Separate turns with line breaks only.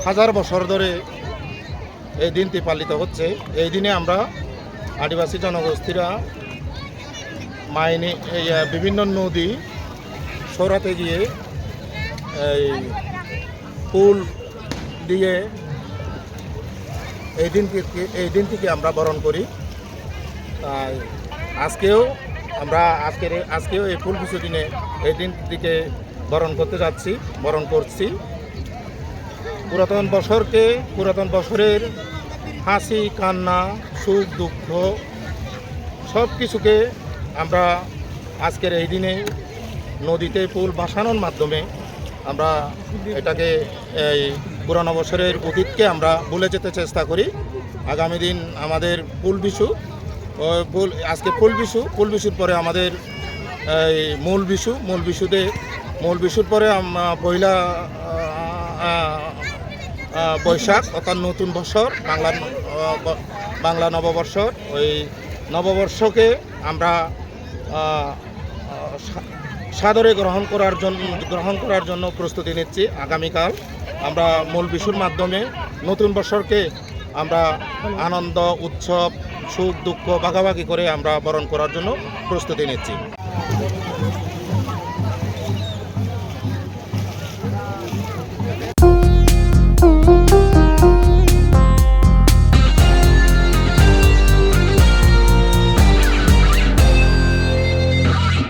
হাজার বছর ধরে এই দিনটি পালিত হচ্ছে। এই দিনে আমরা আদিবাসী জনগোষ্ঠীরা বিভিন্ন নদী সরাতে গিয়ে ফুল দিয়ে এই দিনটিকে আমরা বরণ করি। তাই আজকেও এই ফুল বিশু দিনে এই দিনটিকে বরণ করছি। পুরাতন বছরের হাসি কান্না সুখ দুঃখ সব কিছুকে আমরা আজকের এই দিনে নদীতে ফুল ভাসানোর মাধ্যমে আমরা এটাকে এই পুরানো বছরের অতীতকে আমরা ভুলে যেতে চেষ্টা করি। আগামী দিন আমাদের আজকে ফুল বিশুর পরে আমাদের এই মূল বিশুর পরে পয়লা বৈশাখ অর্থাৎ নতুন বছর বাংলা নববর্ষ। ওই নববর্ষকে আমরা সাদরে গ্রহণ করার জন্য প্রস্তুতি নিচ্ছি। আগামীকাল আমরা মূল বিশুর মাধ্যমে নতুন বছরকে আমরা আনন্দ উৎসব সুখ দুঃখ ভাগাভাগি করে আমরা বরণ করার জন্য প্রস্তুতি নিচ্ছি।